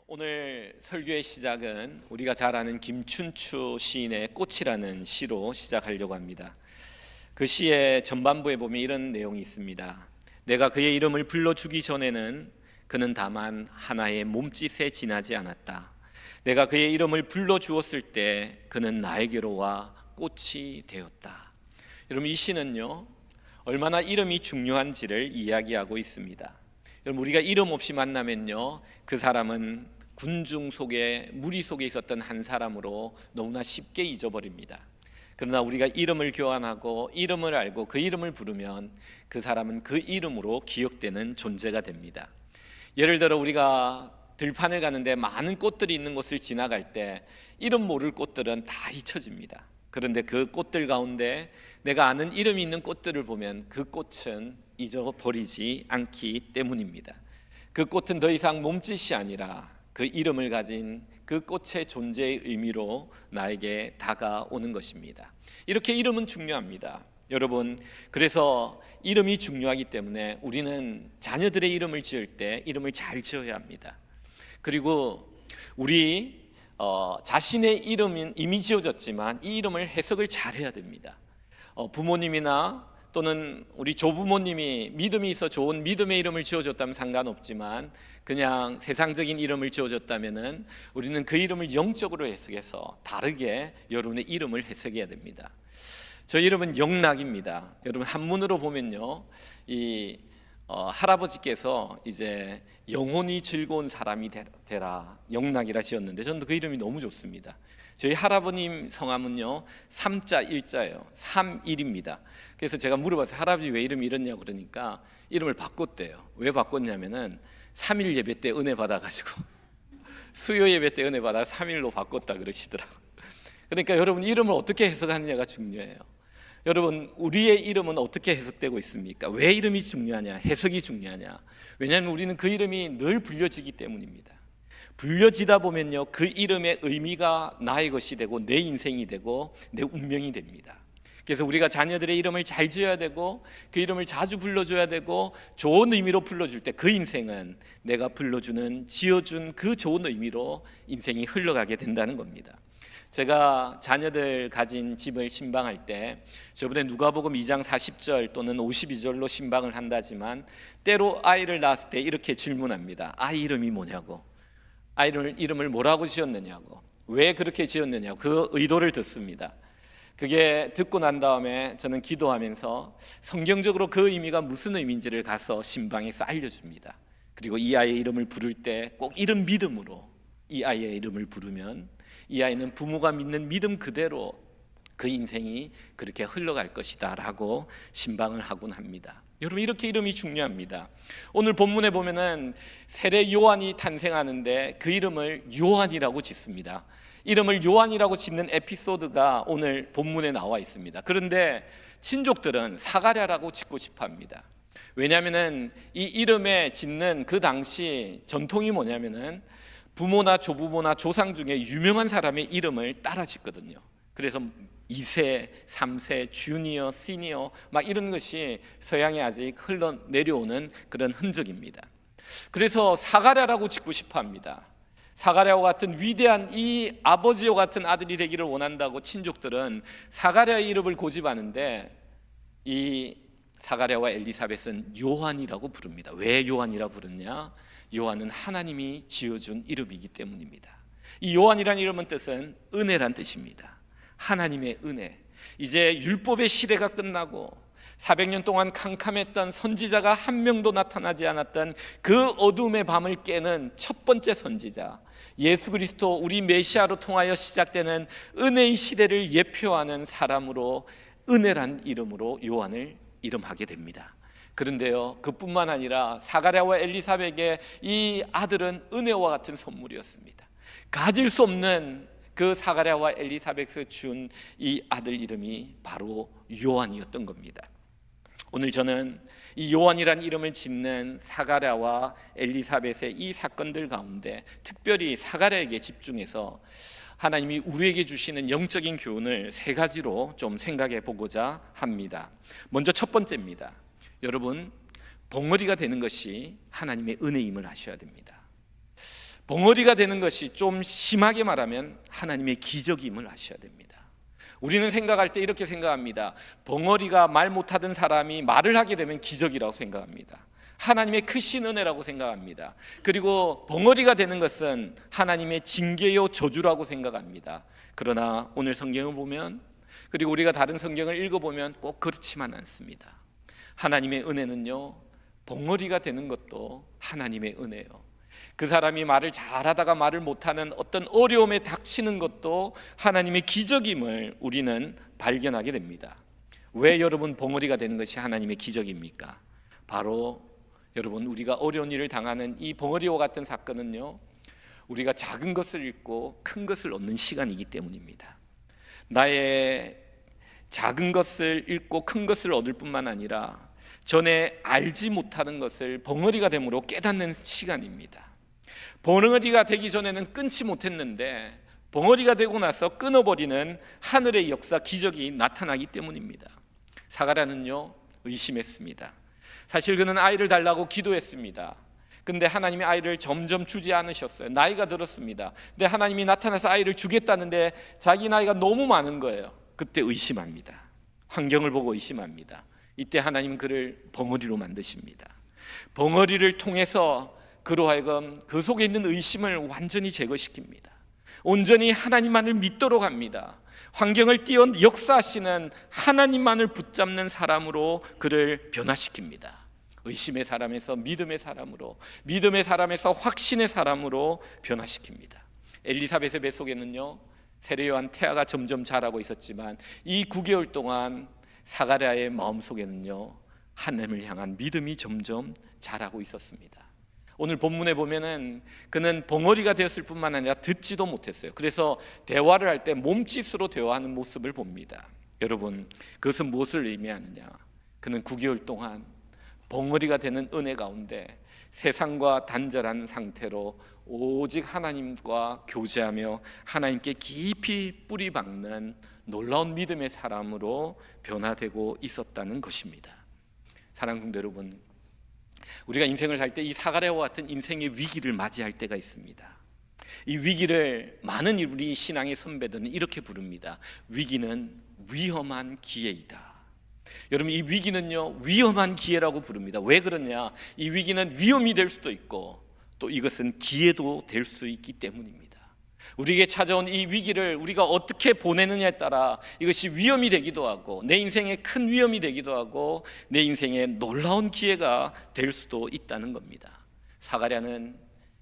오늘 설교의 시작은 우리가 잘 아는 김춘추 시인의 꽃이라는 시로 시작하려고 합니다. 그 시의 전반부에 보면 이런 내용이 있습니다. 내가 그의 이름을 불러주기 전에는 그는 다만 하나의 몸짓에 지나지 않았다. 내가 그의 이름을 불러주었을 때 그는 나에게로 와 꽃이 되었다. 여러분, 이 시는요 얼마나 이름이 중요한지를 이야기하고 있습니다. 여러분, 우리가 이름 없이 만나면요 그 사람은 군중 속에, 무리 속에 있었던 한 사람으로 너무나 쉽게 잊어버립니다. 그러나 우리가 이름을 교환하고 이름을 알고 그 이름을 부르면 그 사람은 그 이름으로 기억되는 존재가 됩니다. 예를 들어 우리가 들판을 가는데 많은 꽃들이 있는 곳을 지나갈 때 이름 모를 꽃들은 다 잊혀집니다. 그런데 그 꽃들 가운데 내가 아는 이름이 있는 꽃들을 보면 그 꽃은 잊어버리지 않기 때문입니다. 그 꽃은 더 이상 몸짓이 아니라 그 이름을 가진 그 꽃의 존재의 의미로 나에게 다가오는 것입니다. 이렇게 이름은 중요합니다. 여러분, 그래서 이름이 중요하기 때문에 우리는 자녀들의 이름을 지을 때 이름을 잘 지어야 합니다. 그리고 우리 자신의 이름은 이미 지어졌지만 이 이름을 해석을 잘해야 됩니다. 부모님이나 또는 우리 조부모님이 믿음이 있어 좋은 믿음의 이름을 지어줬다면 상관없지만 그냥 세상적인 이름을 지어줬다면 우리는 그 이름을 영적으로 해석해서 다르게 여러분의 이름을 해석해야 됩니다. 저 이름은 영락입니다. 여러분, 한문으로 보면요 이 할아버지께서 이제 영혼이 즐거운 사람이 되라 영락이라 지었는데 저는 그 이름이 너무 좋습니다. 저희 할아버님 성함은요 3자 1자예요. 3일입니다. 그래서 제가 물어봤어요. 할아버지 왜 이름이 이렇냐고. 그러니까 이름을 바꿨대요. 왜 바꿨냐면은 3일 예배 때 은혜 받아가지고 수요 예배 때 은혜 받아 3일로 바꿨다 그러시더라고요. 그러니까 여러분, 이름을 어떻게 해석하느냐가 중요해요. 여러분, 우리의 이름은 어떻게 해석되고 있습니까? 왜 이름이 중요하냐? 해석이 중요하냐? 왜냐하면 우리는 그 이름이 늘 불려지기 때문입니다. 불려지다 보면요 그 이름의 의미가 나의 것이 되고 내 인생이 되고 내 운명이 됩니다. 그래서 우리가 자녀들의 이름을 잘 지어야 되고 그 이름을 자주 불러줘야 되고 좋은 의미로 불러줄 때 그 인생은 내가 불러주는, 지어준 그 좋은 의미로 인생이 흘러가게 된다는 겁니다. 제가 자녀들 가진 집을 신방할 때 저번에 누가복음 2장 40절 또는 52절로 신방을 한다지만 때로 아이를 낳았을 때 이렇게 질문합니다. 아이 이름이 뭐냐고, 아이 이름을 뭐라고 지었느냐고, 왜 그렇게 지었느냐고 그 의도를 듣습니다. 그게 듣고 난 다음에 저는 기도하면서 성경적으로 그 의미가 무슨 의미인지를 가서 신방에서 알려줍니다. 그리고 이 아이의 이름을 부를 때 꼭 이런 믿음으로 이 아이의 이름을 부르면 이 아이는 부모가 믿는 믿음 그대로 그 인생이 그렇게 흘러갈 것이다 라고 신방을 하곤 합니다. 여러분, 이렇게 이름이 중요합니다. 오늘 본문에 보면은 세례 요한이 탄생하는데 그 이름을 요한이라고 짓습니다. 이름을 요한이라고 짓는 에피소드가 오늘 본문에 나와 있습니다. 그런데 친족들은 사가랴라고 짓고 싶어 합니다. 왜냐하면 이 이름에 짓는 그 당시 전통이 뭐냐면은 부모나 조부모나 조상 중에 유명한 사람의 이름을 따라 짓거든요. 그래서 2세, 3세, 주니어, 시니어 막 이런 것이 서양에 아직 흘러내려오는 그런 흔적입니다. 그래서 사가랴라고 짓고 싶어 합니다. 사가랴와 같은 위대한 이 아버지와 같은 아들이 되기를 원한다고 친족들은 사가랴의 이름을 고집하는데 이 사가랴와 엘리사벳은 요한이라고 부릅니다. 왜 요한이라고 부르냐? 요한은 하나님이 지어준 이름이기 때문입니다. 이 요한이라는 이름은 뜻은 은혜란 뜻입니다. 하나님의 은혜. 이제 율법의 시대가 끝나고 400년 동안 캄캄했던 선지자가 한 명도 나타나지 않았던 그 어둠의 밤을 깨는 첫 번째 선지자 예수 그리스도, 우리 메시아로 통하여 시작되는 은혜의 시대를 예표하는 사람으로 은혜란 이름으로 요한을 이름하게 됩니다. 그런데요 그뿐만 아니라 사가랴와 엘리사벳에게 이 아들은 은혜와 같은 선물이었습니다. 가질 수 없는 그 사가랴와 엘리사벳을 준 이 아들 이름이 바로 요한이었던 겁니다. 오늘 저는 이 요한이라는 이름을 짓는 사가랴와 엘리사벳의 이 사건들 가운데 특별히 사가랴에게 집중해서 하나님이 우리에게 주시는 영적인 교훈을 세 가지로 좀 생각해 보고자 합니다. 먼저 첫 번째입니다. 여러분, 벙어리가 되는 것이 하나님의 은혜임을 아셔야 됩니다. 벙어리가 되는 것이 좀 심하게 말하면 하나님의 기적임을 아셔야 됩니다. 우리는 생각할 때 이렇게 생각합니다. 벙어리가 말 못하던 사람이 말을 하게 되면 기적이라고 생각합니다. 하나님의 크신 은혜라고 생각합니다. 그리고 벙어리가 되는 것은 하나님의 징계요 저주라고 생각합니다. 그러나 오늘 성경을 보면, 그리고 우리가 다른 성경을 읽어보면 꼭 그렇지만 않습니다. 하나님의 은혜는요, 벙어리가 되는 것도 하나님의 은혜요, 그 사람이 말을 잘하다가 말을 못하는 어떤 어려움에 닥치는 것도 하나님의 기적임을 우리는 발견하게 됩니다. 왜 여러분 벙어리가 되는 것이 하나님의 기적입니까? 바로 여러분, 우리가 어려운 일을 당하는 이 벙어리와 같은 사건은요, 우리가 작은 것을 잃고 큰 것을 얻는 시간이기 때문입니다. 나의 작은 것을 잃고 큰 것을 얻을 뿐만 아니라 전에 알지 못하는 것을 벙어리가 됨으로 깨닫는 시간입니다. 벙어리가 되기 전에는 끊지 못했는데 벙어리가 되고 나서 끊어버리는 하늘의 역사, 기적이 나타나기 때문입니다. 사가랴는요, 의심했습니다. 사실 그는 아이를 달라고 기도했습니다. 근데 하나님이 아이를 점점 주지 않으셨어요. 나이가 들었습니다. 근데 하나님이 나타나서 아이를 주겠다는데 자기 나이가 너무 많은 거예요. 그때 의심합니다. 환경을 보고 의심합니다. 이때 하나님은 그를 벙어리로 만드십니다. 벙어리를 통해서 그로 하여금 그 속에 있는 의심을 완전히 제거시킵니다. 온전히 하나님만을 믿도록 합니다. 환경을 뛰어 역사하시는 하나님만을 붙잡는 사람으로 그를 변화시킵니다. 의심의 사람에서 믿음의 사람으로, 믿음의 사람에서 확신의 사람으로 변화시킵니다. 엘리사벳의 뱃속에는요, 세례요한 태아가 점점 자라고 있었지만 이 9개월 동안 사가랴의 마음속에는요, 하나님을 향한 믿음이 점점 자라고 있었습니다. 오늘 본문에 보면은 그는 벙어리가 되었을 뿐만 아니라 듣지도 못했어요. 그래서 대화를 할 때 몸짓으로 대화하는 모습을 봅니다. 여러분, 그것은 무엇을 의미하느냐? 그는 9개월 동안 벙어리가 되는 은혜 가운데 세상과 단절한 상태로 오직 하나님과 교제하며 하나님께 깊이 뿌리 박는 놀라운 믿음의 사람으로 변화되고 있었다는 것입니다. 사랑하는 성도 여러분, 우리가 인생을 살 때 이 사가랴와 같은 인생의 위기를 맞이할 때가 있습니다. 이 위기를 많은 우리 신앙의 선배들은 이렇게 부릅니다. 위기는 위험한 기회이다. 여러분, 이 위기는요, 위험한 기회라고 부릅니다. 왜 그러냐? 이 위기는 위험이 될 수도 있고 또 이것은 기회도 될 수 있기 때문입니다. 우리에게 찾아온 이 위기를 우리가 어떻게 보내느냐에 따라 이것이 위험이 되기도 하고 내 인생에 큰 위험이 되기도 하고 내 인생에 놀라운 기회가 될 수도 있다는 겁니다. 사가랴는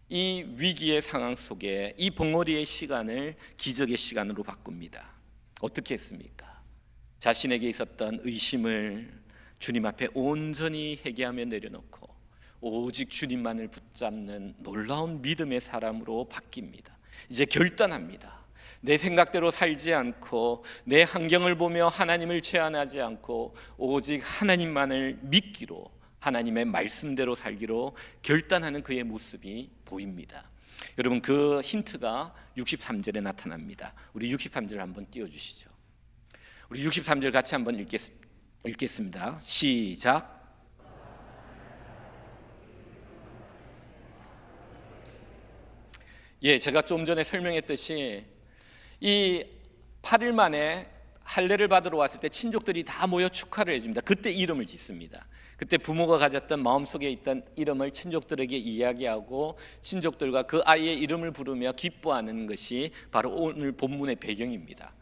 이 위기의 상황 속에 이 벙어리의 시간을 기적의 시간으로 바꿉니다. 어떻게 했습니까? 자신에게 있었던 의심을 주님 앞에 온전히 회개하며 내려놓고 오직 주님만을 붙잡는 놀라운 믿음의 사람으로 바뀝니다. 이제 결단합니다. 내 생각대로 살지 않고 내 환경을 보며 하나님을 제한하지 않고 오직 하나님만을 믿기로, 하나님의 말씀대로 살기로 결단하는 그의 모습이 보입니다. 여러분, 그 힌트가 63절에 나타납니다. 우리 63절 한번 띄워주시죠. 우리 63절 같이 한번 읽겠습니다. 시작. 예, 제가 좀 전에 설명했듯이 이 8일 만에 할례를 받으러 왔을 때 친족들이 다 모여 축하를 해줍니다. 그때 이름을 짓습니다. 그때 부모가 가졌던 마음속에 있던 이름을 친족들에게 이야기하고 친족들과 그 아이의 이름을 부르며 기뻐하는 것이 바로 오늘 본문의 배경입니다.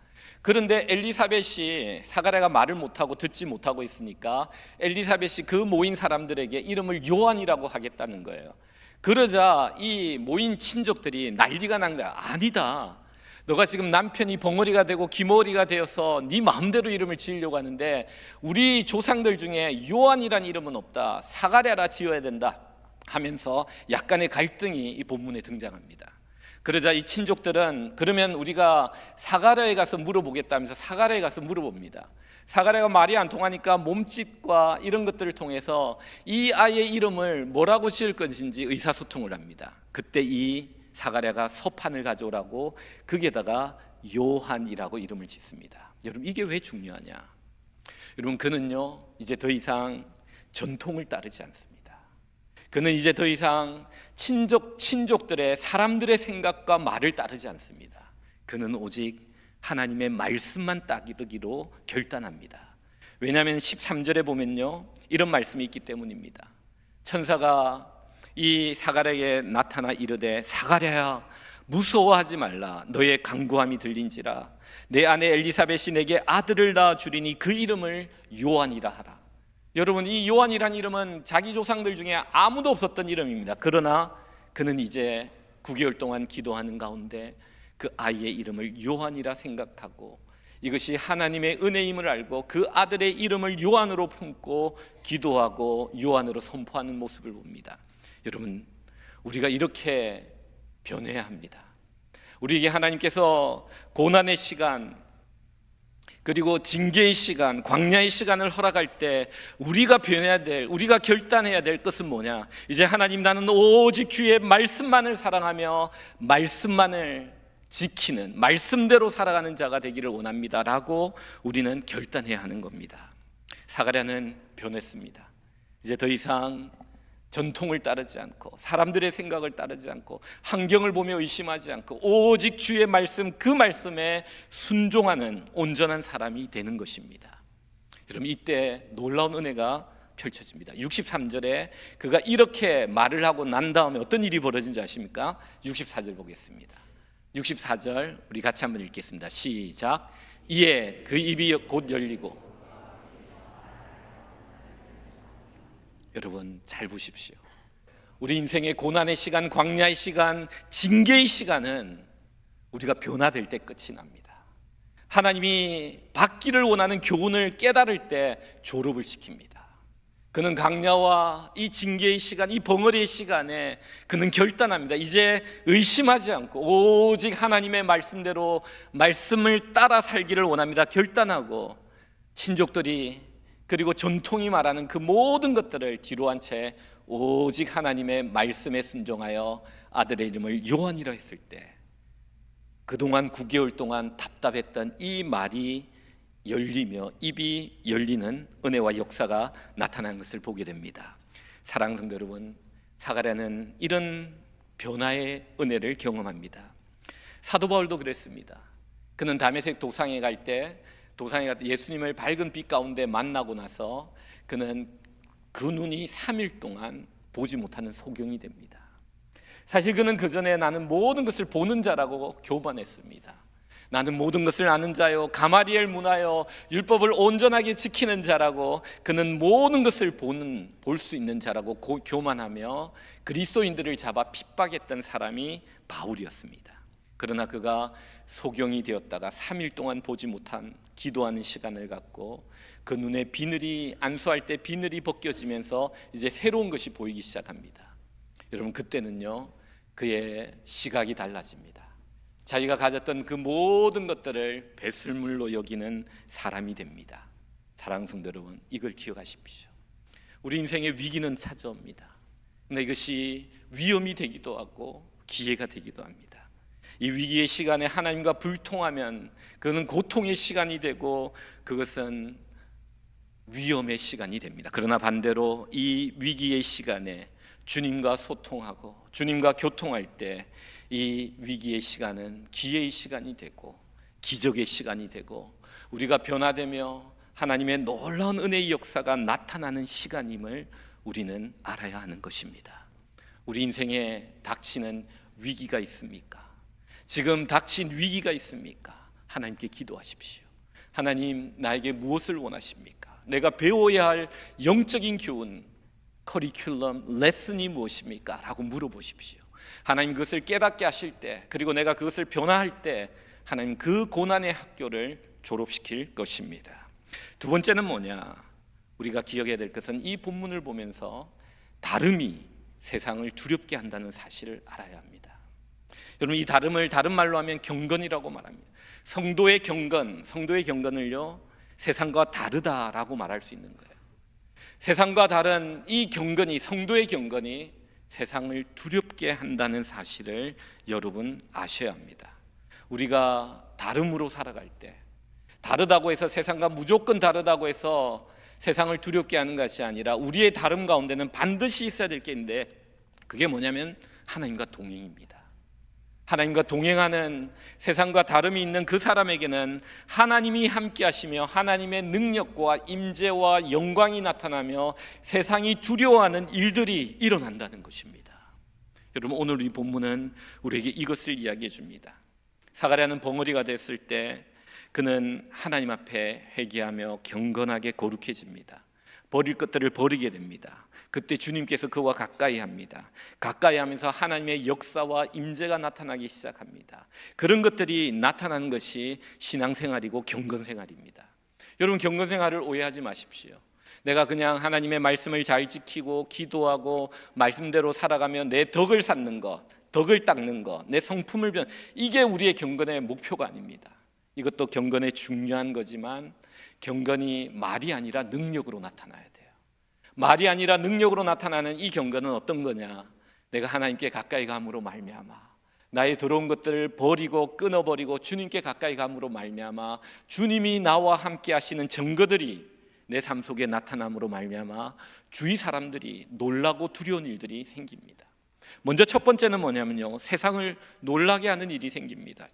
그런데 엘리사벳이, 사가랴가 말을 못하고 듣지 못하고 있으니까 엘리사벳이 그 모인 사람들에게 이름을 요한이라고 하겠다는 거예요. 그러자 이 모인 친족들이 난리가 난 거야. 아니다, 너가 지금 남편이 벙어리가 되고 기머리가 되어서 네 마음대로 이름을 지으려고 하는데 우리 조상들 중에 요한이란 이름은 없다, 사가랴라 지어야 된다 하면서 약간의 갈등이 이 본문에 등장합니다. 그러자 이 친족들은 그러면 우리가 사가랴에 가서 물어보겠다면서 사가랴에 가서 물어봅니다. 사가랴가 말이 안 통하니까 몸짓과 이런 것들을 통해서 이 아이의 이름을 뭐라고 지을 것인지 의사소통을 합니다. 그때 이 사가랴가 서판을 가져오라고 거기에다가 요한이라고 이름을 짓습니다. 여러분, 이게 왜 중요하냐? 여러분, 그는요 이제 더 이상 전통을 따르지 않습니다. 그는 이제 더 이상 친족들의 사람들의 생각과 말을 따르지 않습니다. 그는 오직 하나님의 말씀만 따르기로 결단합니다. 왜냐하면 13절에 보면요, 이런 말씀이 있기 때문입니다. 천사가 이 사가랴에게 나타나 이르되, 사가랴야 무서워하지 말라. 너의 간구함이 들린지라. 내 아내 엘리사벳이 내게 아들을 낳아 주리니 그 이름을 요한이라 하라. 여러분, 이 요한이란 이름은 자기 조상들 중에 아무도 없었던 이름입니다. 그러나 그는 이제 9개월 동안 기도하는 가운데 그 아이의 이름을 요한이라 생각하고 이것이 하나님의 은혜임을 알고 그 아들의 이름을 요한으로 품고 기도하고 요한으로 선포하는 모습을 봅니다. 여러분, 우리가 이렇게 변해야 합니다. 우리에게 하나님께서 고난의 시간, 그리고 징계의 시간, 광야의 시간을 허락할 때 우리가 변해야 될, 우리가 결단해야 될 것은 뭐냐? 이제 하나님, 나는 오직 주의 말씀만을 사랑하며 말씀만을 지키는, 말씀대로 살아가는 자가 되기를 원합니다 라고 우리는 결단해야 하는 겁니다. 사가랴는 변했습니다. 이제 더 이상 전통을 따르지 않고 사람들의 생각을 따르지 않고 환경을 보며 의심하지 않고 오직 주의 말씀, 그 말씀에 순종하는 온전한 사람이 되는 것입니다. 여러분, 이때 놀라운 은혜가 펼쳐집니다. 63절에 그가 이렇게 말을 하고 난 다음에 어떤 일이 벌어진지 아십니까? 64절 보겠습니다. 64절 우리 같이 한번 읽겠습니다. 시작. 이에 그 입이 곧 열리고. 여러분, 잘 보십시오. 우리 인생의 고난의 시간, 광야의 시간, 징계의 시간은 우리가 변화될 때 끝이 납니다. 하나님이 받기를 원하는 교훈을 깨달을 때 졸업을 시킵니다. 그는 광야와 이 징계의 시간, 이 벙어리의 시간에 그는 결단합니다. 이제 의심하지 않고 오직 하나님의 말씀대로 말씀을 따라 살기를 원합니다. 결단하고 친족들이, 그리고 전통이 말하는 그 모든 것들을 뒤로 한 채 오직 하나님의 말씀에 순종하여 아들의 이름을 요한이라 했을 때 그동안 9개월 동안 답답했던 이 말이 열리며 입이 열리는 은혜와 역사가 나타나는 것을 보게 됩니다. 사랑하는 성도 여러분, 사가랴는 이런 변화의 은혜를 경험합니다. 사도 바울도 그랬습니다. 그는 다메섹 도상에 갈 때 예수님을 밝은 빛 가운데 만나고 나서 그는 그 눈이 3일 동안 보지 못하는 소경이 됩니다. 사실 그는 그 전에 나는 모든 것을 보는 자라고 교반했습니다. 나는 모든 것을 아는 자요, 가마리엘 문하여 율법을 온전하게 지키는 자라고, 그는 모든 것을 볼 수 있는 자라고 교만하며 그리스도인들을 잡아 핍박했던 사람이 바울이었습니다. 그러나 그가 소경이 되었다가 3일 동안 보지 못한 기도하는 시간을 갖고 그 눈에 비늘이, 안수할 때 비늘이 벗겨지면서 이제 새로운 것이 보이기 시작합니다. 여러분, 그때는요 그의 시각이 달라집니다. 자기가 가졌던 그 모든 것들을 배설물로 여기는 사람이 됩니다. 사랑하는 성도 여러분, 이걸 기억하십시오. 우리 인생의 위기는 찾아옵니다. 근데 이것이 위험이 되기도 하고 기회가 되기도 합니다. 이 위기의 시간에 하나님과 불통하면 그것은 고통의 시간이 되고 그것은 위험의 시간이 됩니다. 그러나 반대로 이 위기의 시간에 주님과 소통하고 주님과 교통할 때 이 위기의 시간은 기회의 시간이 되고 기적의 시간이 되고 우리가 변화되며 하나님의 놀라운 은혜의 역사가 나타나는 시간임을 우리는 알아야 하는 것입니다. 우리 인생에 닥치는 위기가 있습니까? 지금 닥친 위기가 있습니까? 하나님께 기도하십시오. 하나님, 나에게 무엇을 원하십니까? 내가 배워야 할 영적인 교훈, 커리큘럼, 레슨이 무엇입니까? 라고 물어보십시오. 하나님 그것을 깨닫게 하실 때, 그리고 내가 그것을 변화할 때 하나님 그 고난의 학교를 졸업시킬 것입니다. 두 번째는 뭐냐? 우리가 기억해야 될 것은 이 본문을 보면서 다름이 세상을 두렵게 한다는 사실을 알아야 합니다. 여러분, 이 다름을 다른 말로 하면 경건이라고 말합니다. 성도의 경건을요 세상과 다르다라고 말할 수 있는 거예요. 세상과 다른 이 경건이, 성도의 경건이 세상을 두렵게 한다는 사실을 여러분 아셔야 합니다. 우리가 다름으로 살아갈 때, 다르다고 해서 세상과 무조건 다르다고 해서 세상을 두렵게 하는 것이 아니라 우리의 다름 가운데는 반드시 있어야 될 게 있는데, 그게 뭐냐면 하나님과 동행입니다. 하나님과 동행하는, 세상과 다름이 있는 그 사람에게는 하나님이 함께 하시며 하나님의 능력과 임재와 영광이 나타나며 세상이 두려워하는 일들이 일어난다는 것입니다. 여러분, 오늘 이 본문은 우리에게 이것을 이야기해 줍니다. 사가랴는 벙어리가 됐을 때 그는 하나님 앞에 회개하며 경건하게 거룩해집니다. 버릴 것들을 버리게 됩니다. 그때 주님께서 그와 가까이 합니다. 가까이 하면서 하나님의 역사와 임재가 나타나기 시작합니다. 그런 것들이 나타나는 것이 신앙생활이고 경건생활입니다. 여러분, 경건생활을 오해하지 마십시오. 내가 그냥 하나님의 말씀을 잘 지키고 기도하고 말씀대로 살아가며 내 덕을 쌓는 것, 덕을 닦는 것, 내 성품을 이게 우리의 경건의 목표가 아닙니다. 이것도 경건의 중요한 거지만 경건이 말이 아니라 능력으로 나타나야 돼요. 말이 아니라 능력으로 나타나는 이 경건은 어떤 거냐? 내가 하나님께 가까이 감으로 말미암아 나의 더러운 것들을 버리고 끊어버리고 주님께 가까이 감으로 말미암아 주님이 나와 함께 하시는 증거들이 내 삶 속에 나타남으로 말미암아 주위 사람들이 놀라고 두려운 일들이 생깁니다. 먼저 첫 번째는 뭐냐면요, 세상을 놀라게 하는 일이 생깁니다.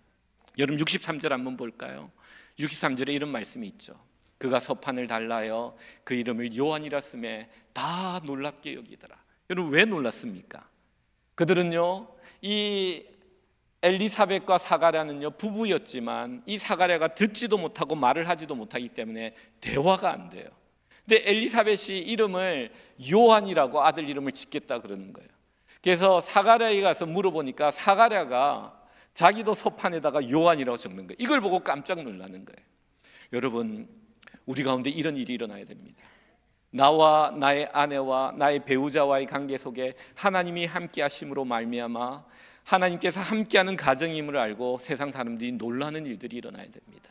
여러분 63절 한번 볼까요? 63절에 이런 말씀이 있죠. 그가 서판을 달라여 그 이름을 요한이라 쓰매 다 놀랍게 여기더라. 여러분, 왜 놀랐습니까? 그들은요, 이 엘리사벳과 사가랴는요 부부였지만 이 사가랴가 듣지도 못하고 말을 하지도 못하기 때문에 대화가 안 돼요. 근데 엘리사벳이 이름을 요한이라고 아들 이름을 짓겠다 그러는 거예요. 그래서 사가랴에 가서 물어보니까 사가랴가 자기도 서판에다가 요한이라고 적는 거예요. 이걸 보고 깜짝 놀라는 거예요. 여러분, 우리 가운데 이런 일이 일어나야 됩니다. 나와 나의 아내와 나의 배우자와의 관계 속에 하나님이 함께 하심으로 말미암아 하나님께서 함께하는 가정임을 알고 세상 사람들이 놀라는 일들이 일어나야 됩니다.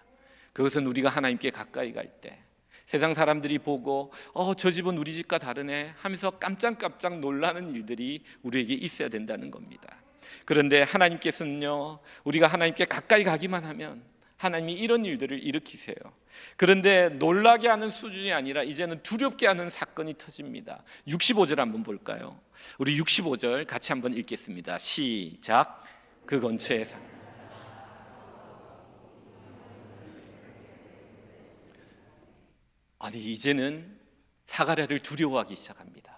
그것은 우리가 하나님께 가까이 갈 때 세상 사람들이 보고 저 집은 우리 집과 다르네 하면서 깜짝깜짝 놀라는 일들이 우리에게 있어야 된다는 겁니다. 그런데 하나님께서는요, 우리가 하나님께 가까이 가기만 하면 하나님이 이런 일들을 일으키세요. 그런데 놀라게 하는 수준이 아니라 이제는 두렵게 하는 사건이 터집니다. 65절 한번 볼까요? 우리 65절 같이 한번 읽겠습니다. 시작. 그 근처에 아니, 이제는 사가랴를 두려워하기 시작합니다.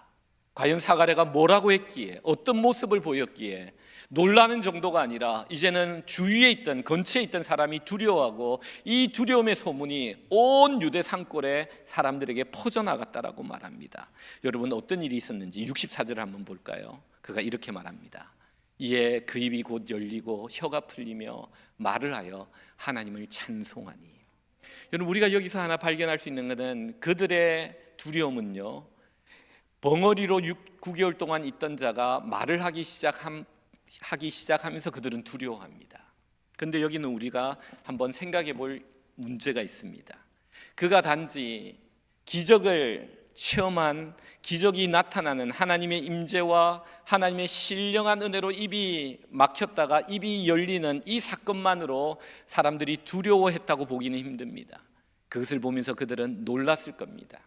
과연 사가랴가 뭐라고 했기에, 어떤 모습을 보였기에 놀라는 정도가 아니라 이제는 주위에 있던, 근처에 있던 사람이 두려워하고 이 두려움의 소문이 온 유대 산골에 사람들에게 퍼져나갔다라고 말합니다. 여러분, 어떤 일이 있었는지 64절을 한번 볼까요? 그가 이렇게 말합니다. 이에 그 입이 곧 열리고 혀가 풀리며 말을 하여 하나님을 찬송하니. 여러분, 우리가 여기서 하나 발견할 수 있는 것은 그들의 두려움은요, 벙어리로 9개월 동안 있던 자가 말을 하기 시작하면서 그들은 두려워합니다. 그런데 여기는 우리가 한번 생각해 볼 문제가 있습니다. 그가 단지 기적을 체험한, 기적이 나타나는 하나님의 임재와 하나님의 신령한 은혜로 입이 막혔다가 입이 열리는 이 사건만으로 사람들이 두려워했다고 보기는 힘듭니다. 그것을 보면서 그들은 놀랐을 겁니다.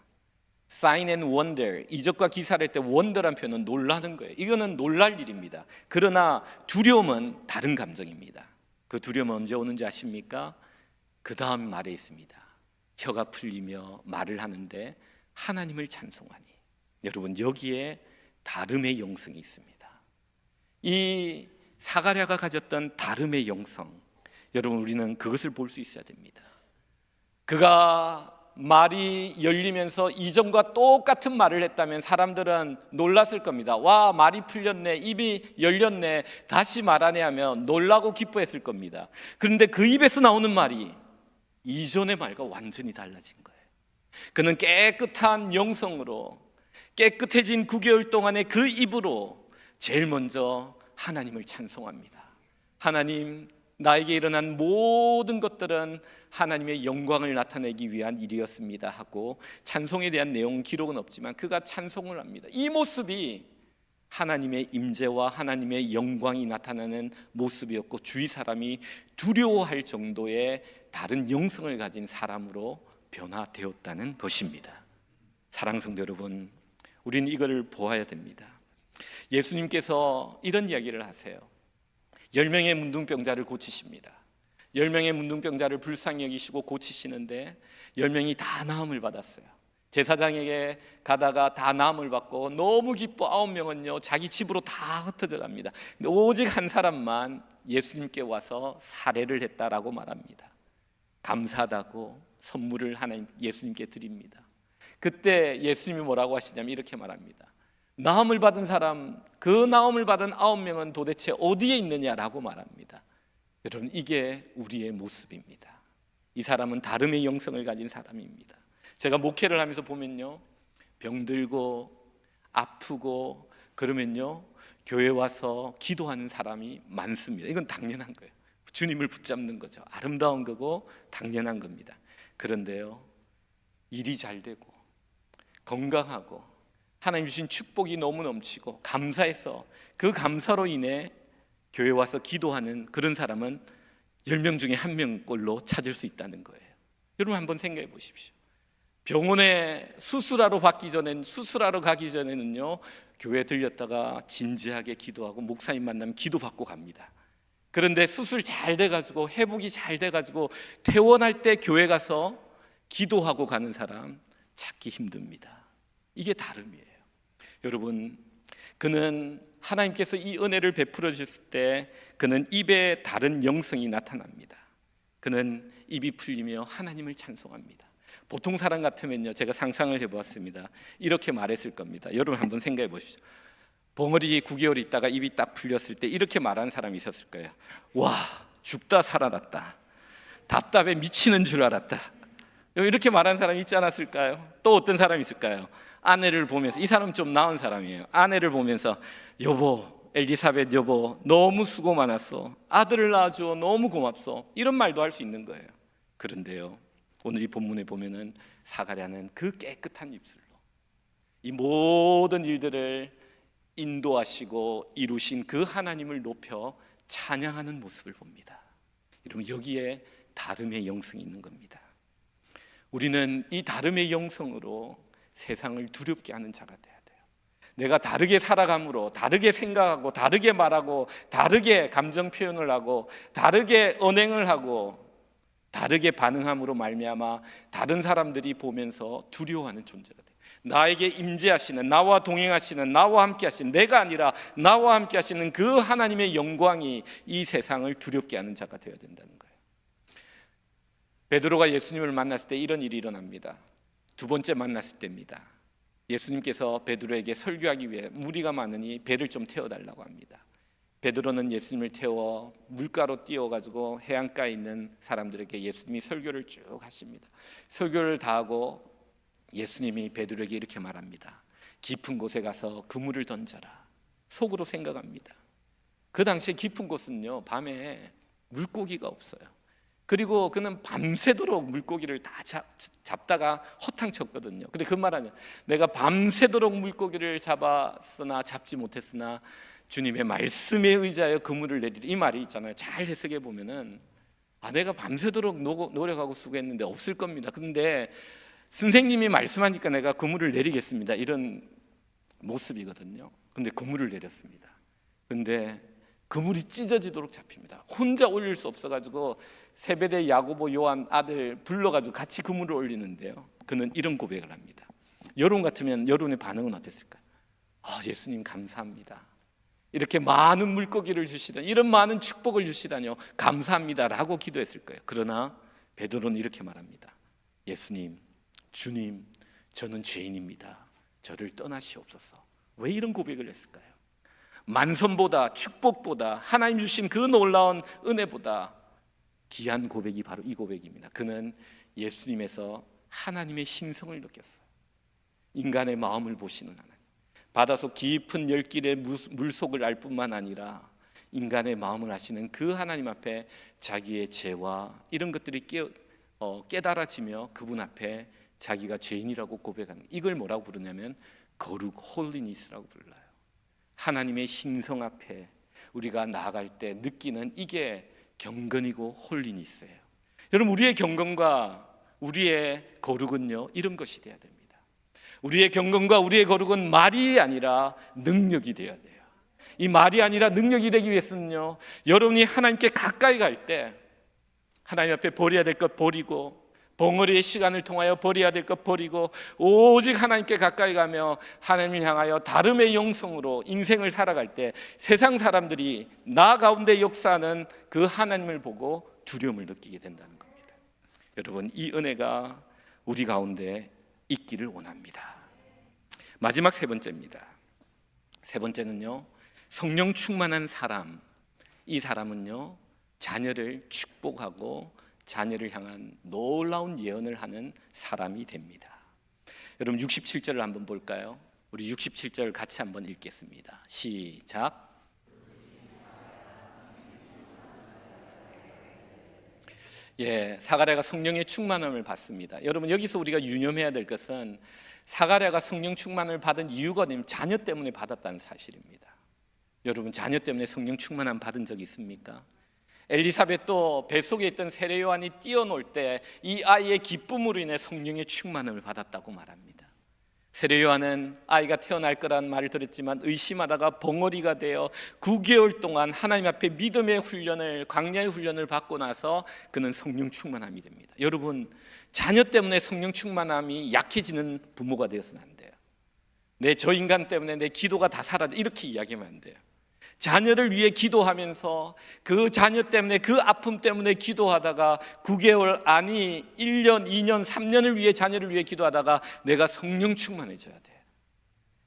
Sign and wonder, 이적과 기사를 할 때 wonder란 표현은 놀라는 거예요. 이거는 놀랄 일입니다. 그러나 두려움은 다른 감정입니다. 그 두려움은 언제 오는지 아십니까? 그 다음 말에 있습니다. 혀가 풀리며 말을 하는데 하나님을 찬송하니. 여러분, 여기에 다름의 영성이 있습니다. 이 사가랴가 가졌던 다름의 영성, 여러분, 우리는 그것을 볼 수 있어야 됩니다. 그가 말이 열리면서 이전과 똑같은 말을 했다면 사람들은 놀랐을 겁니다. 와, 말이 풀렸네, 입이 열렸네, 다시 말하네 하며 놀라고 기뻐했을 겁니다. 그런데 그 입에서 나오는 말이 이전의 말과 완전히 달라진 거예요. 그는 깨끗한 영성으로, 깨끗해진 9개월 동안의 그 입으로 제일 먼저 하나님을 찬송합니다. 하나님, 나에게 일어난 모든 것들은 하나님의 영광을 나타내기 위한 일이었습니다 하고, 찬송에 대한 내용 기록은 없지만 그가 찬송을 합니다. 이 모습이 하나님의 임재와 하나님의 영광이 나타나는 모습이었고, 주위 사람이 두려워할 정도의 다른 영성을 가진 사람으로 변화되었다는 것입니다. 사랑하는 성도 여러분, 우리는 이걸 보아야 됩니다. 예수님께서 이런 이야기를 하세요. 10명의 문둥병자를 고치십니다. 10명의 문둥병자를 불쌍히 여기시고 고치시는데 10명이 다 나음을 받았어요. 제사장에게 가다가 다 나음을 받고 너무 기뻐 9명은요 자기 집으로 다 흩어져 갑니다. 근데 오직 한 사람만 예수님께 와서 살해를 했다라고 말합니다. 감사하다고 선물을 하나님 예수님께 드립니다. 그때 예수님이 뭐라고 하시냐면 이렇게 말합니다. 나음을 받은 사람, 그 나음을 받은 9명은 도대체 어디에 있느냐라고 말합니다. 여러분, 이게 우리의 모습입니다. 이 사람은 다름의 영성을 가진 사람입니다. 제가 목회를 하면서 보면요, 병들고 아프고 그러면요 교회 와서 기도하는 사람이 많습니다. 이건 당연한 거예요. 주님을 붙잡는 거죠. 아름다운 거고 당연한 겁니다. 그런데요, 일이 잘 되고 건강하고 하나님 주신 축복이 너무 넘치고 감사해서 그 감사로 인해 교회 와서 기도하는 그런 사람은 10명 중에 1명꼴로 찾을 수 있다는 거예요. 여러분 한번 생각해 보십시오. 병원에 수술하러 가기 전에는요 교회 들렸다가 진지하게 기도하고 목사님 만나면 기도받고 갑니다. 그런데 수술 잘 돼가지고 회복이 잘 돼가지고 퇴원할 때 교회 가서 기도하고 가는 사람 찾기 힘듭니다. 이게 다름이에요. 여러분, 그는 하나님께서 이 은혜를 베풀어 주실 때 그는 입에 다른 영성이 나타납니다. 그는 입이 풀리며 하나님을 찬송합니다. 보통 사람 같으면요, 제가 상상을 해보았습니다. 이렇게 말했을 겁니다. 여러분 한번 생각해 보십시오. 벙어리 9개월 있다가 입이 딱 풀렸을 때 이렇게 말하는 사람이 있었을 거예요. 와, 죽다 살아났다. 답답해 미치는 줄 알았다. 이렇게 말하는 사람이 있지 않았을까요? 또 어떤 사람이 있을까요? 아내를 보면서, 이 사람 좀 나은 사람이에요. 아내를 보면서 여보, 엘리사벳 여보, 너무 수고 많았어. 아들을 낳아줘. 너무 고맙소. 이런 말도 할 수 있는 거예요. 그런데요, 오늘 이 본문에 보면은 사가랴는 그 깨끗한 입술로 이 모든 일들을 인도하시고 이루신 그 하나님을 높여 찬양하는 모습을 봅니다. 여러분, 여기에 다름의 영성이 있는 겁니다. 우리는 이 다름의 영성으로 세상을 두렵게 하는 자가 돼야 돼요. 내가 다르게 살아감으로, 다르게 생각하고, 다르게 말하고, 다르게 감정 표현을 하고, 다르게 언행을 하고, 다르게 반응함으로 말미암아 다른 사람들이 보면서 두려워하는 존재가 돼요. 나에게 임재하시는, 나와 동행하시는, 나와 함께 하시는, 내가 아니라 나와 함께 하시는 그 하나님의 영광이 이 세상을 두렵게 하는 자가 되어야 된다는 거예요. 베드로가 예수님을 만났을 때 이런 일이 일어납니다. 두 번째 만났을 때입니다. 예수님께서 베드로에게 설교하기 위해 무리가 많으니 배를 좀 태워달라고 합니다. 베드로는 예수님을 태워 물가로 띄워가지고 해안가에 있는 사람들에게 예수님이 설교를 쭉 하십니다. 설교를 다 하고 예수님이 베드로에게 이렇게 말합니다. 깊은 곳에 가서 그물을 던져라. 속으로 생각합니다. 그 당시에 깊은 곳은요, 밤에 물고기가 없어요. 그리고 그는 밤새도록 물고기를 다 잡다가 허탕쳤거든요. 근데 그 말은 내가 밤새도록 물고기를 잡았으나 잡지 못했으나 주님의 말씀에 의지하여 그물을 내리리, 이 말이 있잖아요. 잘 해석해 보면은 내가 밤새도록 노력하고 수고했는데 없을 겁니다. 그런데 선생님이 말씀하니까 내가 그물을 내리겠습니다, 이런 모습이거든요. 근데 그물을 내렸습니다. 근데 그물이 찢어지도록 잡힙니다. 혼자 올릴 수 없어가지고 세베대 야고보 요한 아들 불러가지고 같이 그물을 올리는데요, 그는 이런 고백을 합니다. 여러분 같으면 여러분의 반응은 어땠을까요? 예수님 감사합니다. 이렇게 많은 물고기를 주시다니, 이런 많은 축복을 주시다니요, 감사합니다 라고 기도했을 거예요. 그러나 베드로는 이렇게 말합니다. 예수님, 주님, 저는 죄인입니다. 저를 떠나시옵소서. 왜 이런 고백을 했을까요? 만선보다, 축복보다, 하나님 주신 그 놀라운 은혜보다 귀한 고백이 바로 이 고백입니다. 그는 예수님에서 하나님의 신성을 느꼈어요. 인간의 마음을 보시는 하나님, 바다속 깊은 열길의 물속을 알 뿐만 아니라 인간의 마음을 아시는 그 하나님 앞에 자기의 죄와 이런 것들이 깨달아지며 그분 앞에 자기가 죄인이라고 고백하는, 이걸 뭐라고 부르냐면 거룩, 홀리니스라고 불러요. 하나님의 신성 앞에 우리가 나아갈 때 느끼는 이게 경건이고 홀리니스예요. 여러분, 우리의 경건과 우리의 거룩은요, 이런 것이 돼야 됩니다. 우리의 경건과 우리의 거룩은 말이 아니라 능력이 되어야 돼요. 이 말이 아니라 능력이 되기 위해서는요, 여러분이 하나님께 가까이 갈 때 하나님 앞에 버려야 될 것 버리고, 벙어리의 시간을 통하여 버려야 될 것 버리고, 오직 하나님께 가까이 가며 하나님을 향하여 다름의 영성으로 인생을 살아갈 때 세상 사람들이 나 가운데 역사하는 그 하나님을 보고 두려움을 느끼게 된다는 겁니다. 여러분, 이 은혜가 우리 가운데 있기를 원합니다. 마지막 세 번째입니다. 세 번째는요, 성령 충만한 사람. 이 사람은요, 자녀를 축복하고 자녀를 향한 놀라운 예언을 하는 사람이 됩니다. 여러분, 67절을 한번 볼까요? 우리 67절 같이 한번 읽겠습니다. 시작. 사가랴가 성령의 충만함을 받습니다. 여러분, 여기서 우리가 유념해야 될 것은 사가랴가 성령 충만을 받은 이유가 뭐냐면 자녀 때문에 받았다는 사실입니다. 여러분, 자녀 때문에 성령 충만함 받은 적 있습니까? 엘리사벳도 뱃속에 있던 세례 요한이 뛰어놀 때 이 아이의 기쁨으로 인해 성령의 충만함을 받았다고 말합니다. 세례 요한은 아이가 태어날 거라는 말을 들었지만 의심하다가 벙어리가 되어 9개월 동안 하나님 앞에 믿음의 훈련을, 광야의 훈련을 받고 나서 그는 성령 충만함이 됩니다. 여러분, 자녀 때문에 성령 충만함이 약해지는 부모가 되어서는 안 돼요. 저 인간 때문에 내 기도가 다 사라져, 이렇게 이야기하면 안 돼요. 자녀를 위해 기도하면서 그 자녀 때문에, 그 아픔 때문에 기도하다가 9개월 아니 1년, 2년, 3년을 위해 자녀를 위해 기도하다가 내가 성령 충만해져야 돼.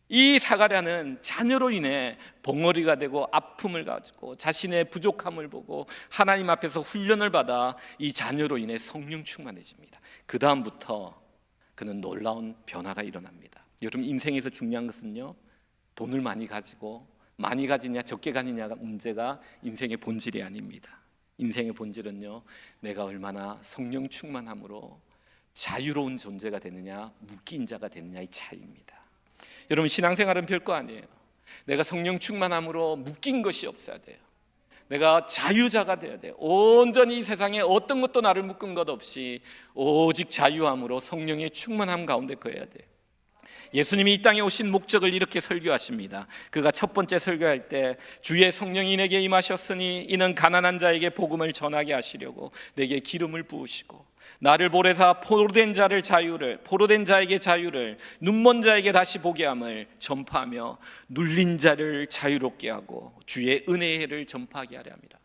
이 사가랴는 자녀로 인해 벙어리가 되고 아픔을 가지고 자신의 부족함을 보고 하나님 앞에서 훈련을 받아 이 자녀로 인해 성령 충만해집니다. 그 다음부터 그는 놀라운 변화가 일어납니다. 여러분, 인생에서 중요한 것은요, 돈을 많이 가지고 많이 가지냐 적게 가지냐가 문제가 인생의 본질이 아닙니다. 인생의 본질은요, 내가 얼마나 성령 충만함으로 자유로운 존재가 되느냐, 묶인 자가 되느냐의 차이입니다. 여러분, 신앙생활은 별거 아니에요. 내가 성령 충만함으로 묶인 것이 없어야 돼요. 내가 자유자가 되어야 돼요. 온전히 이 세상에 어떤 것도 나를 묶은 것 없이 오직 자유함으로 성령의 충만함 가운데 거해야 돼요. 예수님이 이 땅에 오신 목적을 이렇게 설교하십니다. 그가 첫 번째 설교할 때 주의 성령이 내게 임하셨으니 이는 가난한 자에게 복음을 전하게 하시려고 내게 기름을 부으시고 나를 보내사 포로된 자에게 자유를, 눈먼 자에게 다시 보게 함을 전파하며 눌린 자를 자유롭게 하고 주의 은혜의 해를 전파하게 하려 함이라.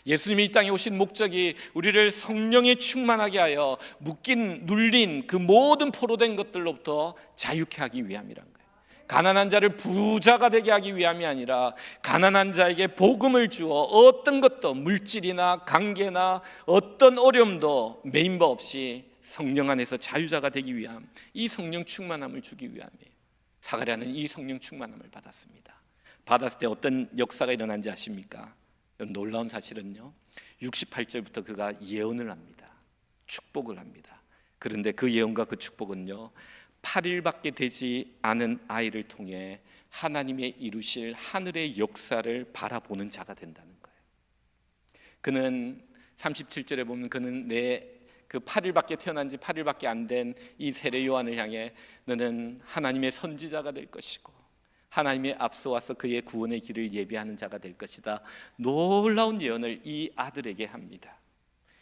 예수님이 이 땅에 오신 목적이 우리를 성령에 충만하게 하여 묶인, 눌린 그 모든 포로된 것들로부터 자유케 하기 위함이란 거예요. 가난한 자를 부자가 되게 하기 위함이 아니라 가난한 자에게 복음을 주어 어떤 것도, 물질이나 관계나 어떤 어려움도 메인 바 없이 성령 안에서 자유자가 되기 위함, 이 성령 충만함을 주기 위함이에요. 사가랴는 이 성령 충만함을 받았습니다. 받았을 때 어떤 역사가 일어난지 아십니까? 놀라운 사실은요, 68절부터 그가 예언을 합니다. 축복을 합니다. 그런데 그 예언과 그 축복은요, 8일밖에 되지 않은 아이를 통해 하나님의 이루실 하늘의 역사를 바라보는 자가 된다는 거예요. 그는 37절에 보면 그는 그 8일밖에 태어난 지 8일밖에 안 된 이 세례 요한을 향해 너는 하나님의 선지자가 될 것이고 하나님의 앞서와서 그의 구원의 길을 예비하는 자가 될 것이다. 놀라운 예언을 이 아들에게 합니다.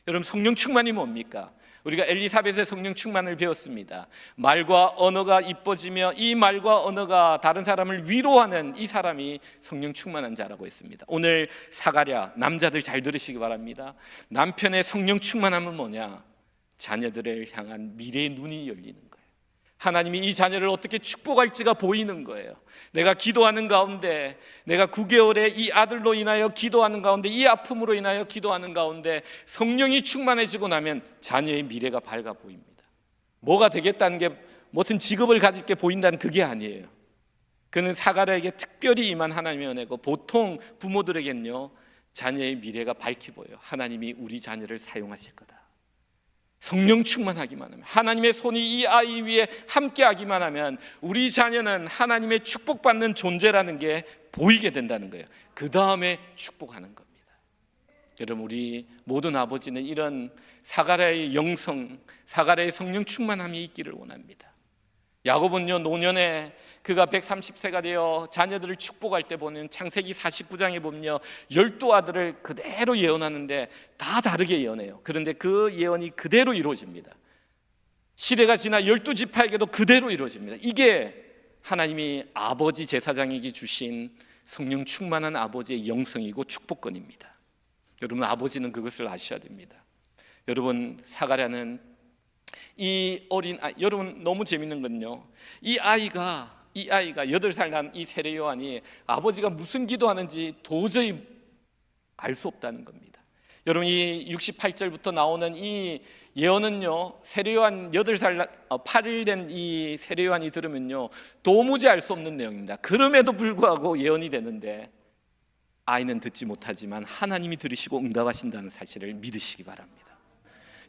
여러분, 성령 충만이 뭡니까? 우리가 엘리사벳의 성령 충만을 배웠습니다. 말과 언어가 이뻐지며 이 말과 언어가 다른 사람을 위로하는 이 사람이 성령 충만한 자라고 했습니다. 오늘 사가랴, 남자들 잘 들으시기 바랍니다. 남편의 성령 충만함은 뭐냐? 자녀들을 향한 미래의 눈이 열리는 거예요. 하나님이 이 자녀를 어떻게 축복할지가 보이는 거예요. 내가 기도하는 가운데, 내가 9개월의 이 아들로 인하여 기도하는 가운데, 이 아픔으로 인하여 기도하는 가운데 성령이 충만해지고 나면 자녀의 미래가 밝아 보입니다. 뭐가 되겠다는 게 무슨 직업을 가질 게 보인다는 그게 아니에요. 그는 사가랴에게 특별히 임한 하나님의 은혜고, 보통 부모들에겐요, 자녀의 미래가 밝게 보여요. 하나님이 우리 자녀를 사용하실 거다. 성령 충만하기만 하면, 하나님의 손이 이 아이 위에 함께하기만 하면 우리 자녀는 하나님의 축복받는 존재라는 게 보이게 된다는 거예요. 그 다음에 축복하는 겁니다. 여러분, 우리 모든 아버지는 이런 사가랴의 영성, 사가랴의 성령 충만함이 있기를 원합니다. 야곱은요, 노년에 그가 130세가 되어 자녀들을 축복할 때 보는 창세기 49장에 보면요, 12아들을 그대로 예언하는데 다 다르게 예언해요. 그런데 그 예언이 그대로 이루어집니다. 시대가 지나 12지파에게도 그대로 이루어집니다. 이게 하나님이 아버지 제사장에게 주신 성령 충만한 아버지의 영성이고 축복권입니다. 여러분, 아버지는 그것을 아셔야 됩니다. 여러분, 사가랴는 이 어린 아이, 여러분 너무 재밌는 건요, 이 아이가 8살 난 이 세례 요한이 아버지가 무슨 기도하는지 도저히 알 수 없다는 겁니다. 여러분, 이 68절부터 나오는 이 예언은요, 세례 요한 8일 된 이 세례 요한이 들으면요, 도무지 알 수 없는 내용입니다. 그럼에도 불구하고 예언이 되는데 아이는 듣지 못하지만 하나님이 들으시고 응답하신다는 사실을 믿으시기 바랍니다.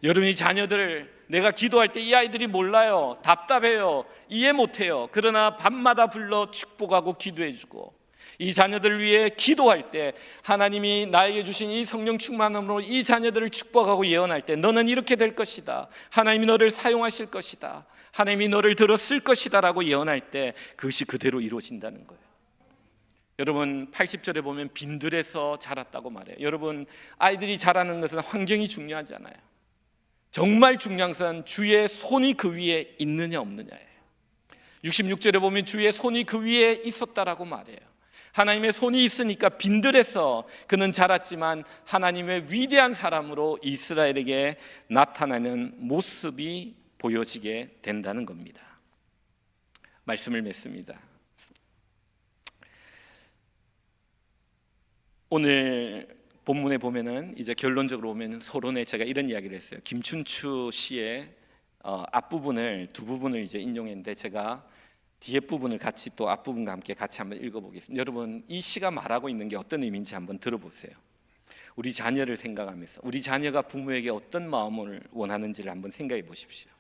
여러분이 자녀들, 내가 기도할 때 이 아이들이 몰라요, 답답해요, 이해 못해요. 그러나 밤마다 불러 축복하고 기도해주고, 이 자녀들을 위해 기도할 때 하나님이 나에게 주신 이 성령 충만함으로 이 자녀들을 축복하고 예언할 때 너는 이렇게 될 것이다, 하나님이 너를 사용하실 것이다, 하나님이 너를 들어 쓸 것이다 라고 예언할 때 그것이 그대로 이루어진다는 거예요. 여러분, 80절에 보면 빈들에서 자랐다고 말해요. 여러분, 아이들이 자라는 것은 환경이 중요하지 않아요. 정말 중요한 것은 주의 손이 그 위에 있느냐 없느냐예요. 66절에 보면 주의 손이 그 위에 있었다라고 말해요. 하나님의 손이 있으니까 빈들에서 그는 자랐지만 하나님의 위대한 사람으로 이스라엘에게 나타나는 모습이 보여지게 된다는 겁니다. 말씀을 맺습니다. 오늘 본문에 보면은 이제 결론적으로 보면 서론에 제가 이런 이야기를 했어요. 김춘추 시의 앞부분을 두 부분을 이제 인용했는데 제가 뒤에 부분을 같이 또 앞부분과 함께 같이 한번 읽어보겠습니다. 여러분, 이 시가 말하고 있는 게 어떤 의미인지 한번 들어보세요. 우리 자녀를 생각하면서 우리 자녀가 부모에게 어떤 마음을 원하는지를 한번 생각해 보십시오.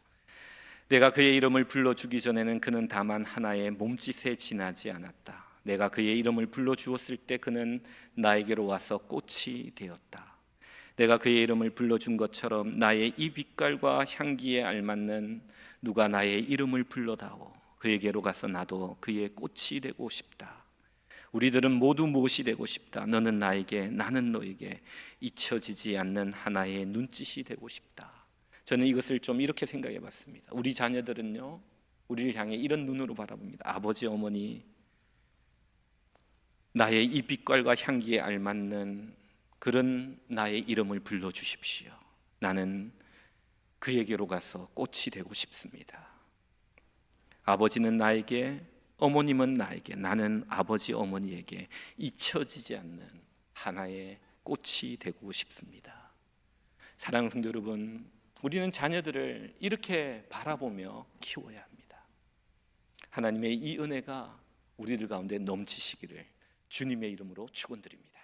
내가 그의 이름을 불러주기 전에는 그는 다만 하나의 몸짓에 지나지 않았다. 내가 그의 이름을 불러주었을 때 그는 나에게로 와서 꽃이 되었다. 내가 그의 이름을 불러준 것처럼 나의 이 빛깔과 향기에 알맞는 누가 나의 이름을 불러다오. 그에게로 가서 나도 그의 꽃이 되고 싶다. 우리들은 모두 무엇이 되고 싶다. 너는 나에게, 나는 너에게 잊혀지지 않는 하나의 눈짓이 되고 싶다. 저는 이것을 좀 이렇게 생각해 봤습니다. 우리 자녀들은요, 우리를 향해 이런 눈으로 바라봅니다. 아버지, 어머니, 나의 이 빛깔과 향기에 알맞는 그런 나의 이름을 불러주십시오. 나는 그에게로 가서 꽃이 되고 싶습니다. 아버지는 나에게, 어머님은 나에게, 나는 아버지, 어머니에게 잊혀지지 않는 하나의 꽃이 되고 싶습니다. 사랑하는 성도 여러분, 우리는 자녀들을 이렇게 바라보며 키워야 합니다. 하나님의 이 은혜가 우리들 가운데 넘치시기를 주님의 이름으로 축원드립니다.